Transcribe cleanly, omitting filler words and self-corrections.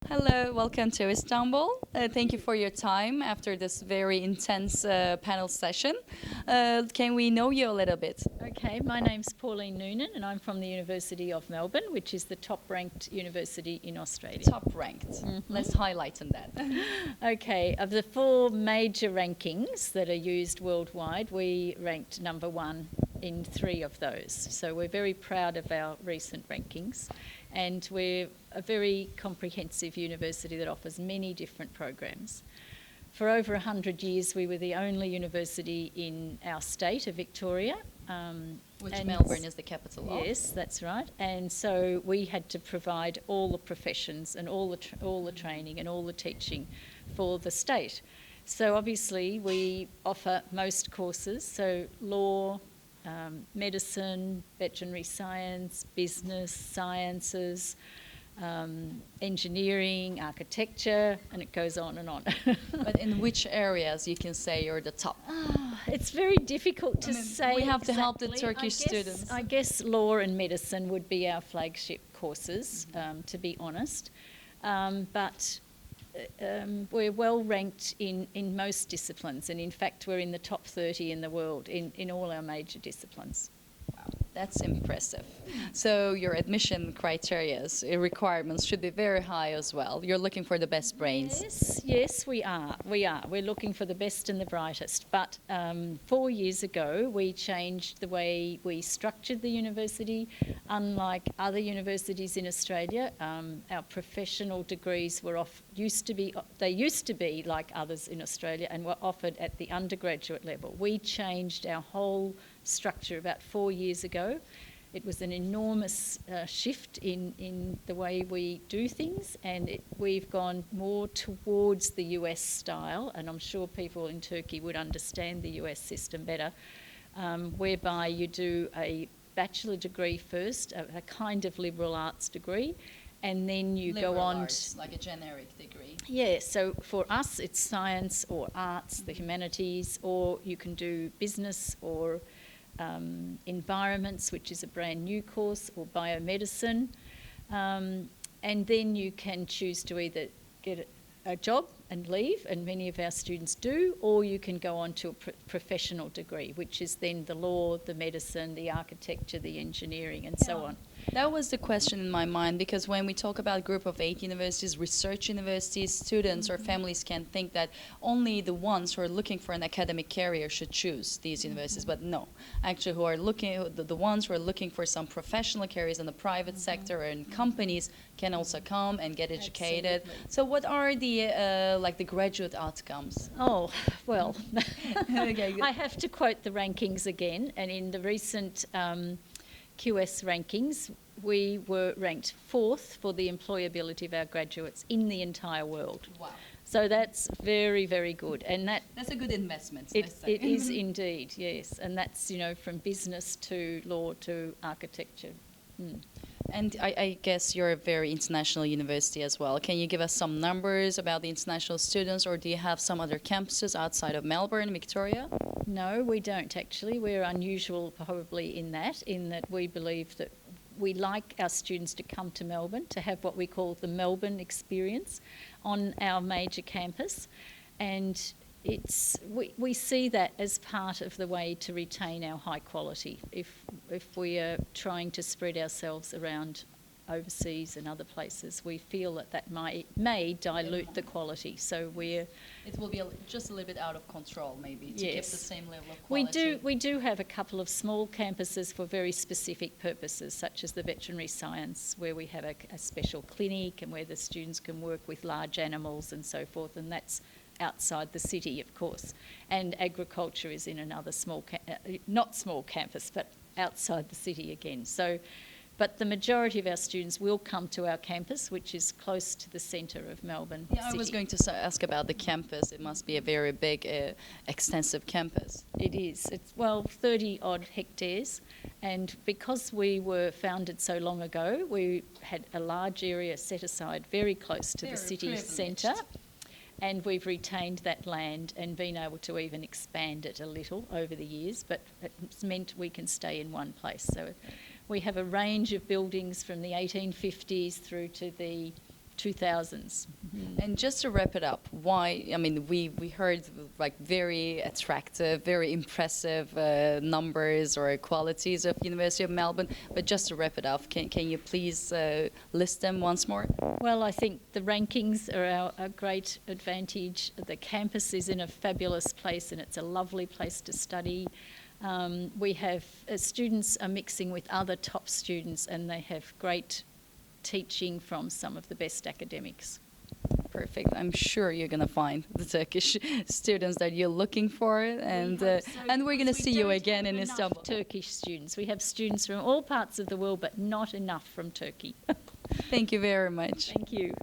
Hello, welcome to Istanbul. Thank you for your time after this very intense panel session. Can we know you a little bit? Okay, my name's Pauline Noonan and I'm from the University of Melbourne, which is the top-ranked university in Australia. Top ranked. Let's highlight on that. Okay, of the four major rankings that are used worldwide, we ranked number one in three of those. So we're very proud of our recent rankings, and we're a very comprehensive university that offers many different programs. For over 100 years, we were the only university in our state of Victoria. Which Melbourne is the capital of. Yes, that's right. And so we had to provide all the professions and all the training and all the teaching for the state. So obviously we offer most courses, so law, medicine, veterinary science, business, sciences, engineering, architecture, and it goes on and on. But in which areas you can say you're the top? It's very difficult to say. We have to exactly. help the Turkish students. I guess law and medicine would be our flagship courses, to be honest. But we're well ranked in most disciplines, and in fact we're in the top 30 in the world in all our major disciplines. That's impressive. So your admission criteria, requirements should be very high as well. You're looking for the best brains. Yes, we are. We're looking for the best and the brightest. But 4 years ago, we changed the way we structured the university. Unlike other universities in Australia, our professional degrees used to be like others in Australia and were offered at the undergraduate level. We changed our whole structure about 4 years ago. It was an enormous shift in the way we do things, and we've gone more towards the US style, and I'm sure people in Turkey would understand the US system better, whereby you do a bachelor degree first, a kind of liberal arts degree, and then you liberal go on arts, like a generic degree. Yeah, so for us it's science or arts, the humanities, or you can do business or environments, which is a brand new course, or biomedicine, and then you can choose to either get a job and leave, and many of our students do, or you can go on to a professional degree, which is then the law, the medicine, the architecture, the engineering, and so on. That was the question in my mind, because when we talk about group of 8 universities, research universities, students or families can think that only the ones who are looking for an academic career should choose these universities, but no. Actually, the ones who are looking for some professional careers in the private sector or in companies can also come and get educated. Absolutely. So what are the graduate outcomes? Oh, well, Okay, good. I have to quote the rankings again, and in the recent QS rankings, we were ranked 4th for the employability of our graduates in the entire world. Wow. So that's very, very good, and That's a good investment. it is indeed, yes, and that's from business to law to architecture. And I guess you're a very international university as well. Can you give us some numbers about the international students, or do you have some other campuses outside of Melbourne, Victoria? No, we don't actually. We're unusual probably in that we believe that we like our students to come to Melbourne to have what we call the Melbourne experience on our major campus, and we see that as part of the way to retain our high quality. If we are trying to spread ourselves around overseas and other places, we feel that may dilute the quality. So it will be just a little bit out of control, maybe, to keep the same level of we quality. we do have a couple of small campuses for very specific purposes, such as the veterinary science, where we have a special clinic and where the students can work with large animals and so forth, and that's outside the city, of course. And agriculture is in another not small campus, but outside the city again. But the majority of our students will come to our campus, which is close to the centre of Melbourne City. I was going to ask about the campus. It must be a very big, extensive campus. It is. It's 30-odd hectares, and because we were founded so long ago, we had a large area set aside very close to the city centre. And we've retained that land and been able to even expand it a little over the years, but it's meant we can stay in one place. So we have a range of buildings from the 1850s through to the 2000s. And just to wrap it up, why? I mean, we heard like very attractive, very impressive numbers or qualities of University of Melbourne. But just to wrap it up, can you please list them once more? Well, I think the rankings are a great advantage. The campus is in a fabulous place and it's a lovely place to study. We have students are mixing with other top students and they have great teaching from some of the best academics. Perfect. I'm sure you're going to find the Turkish students that you're looking for, and we're going to see you again in Istanbul. Turkish students. We have students from all parts of the world, but not enough from Turkey. Thank you very much. Thank you.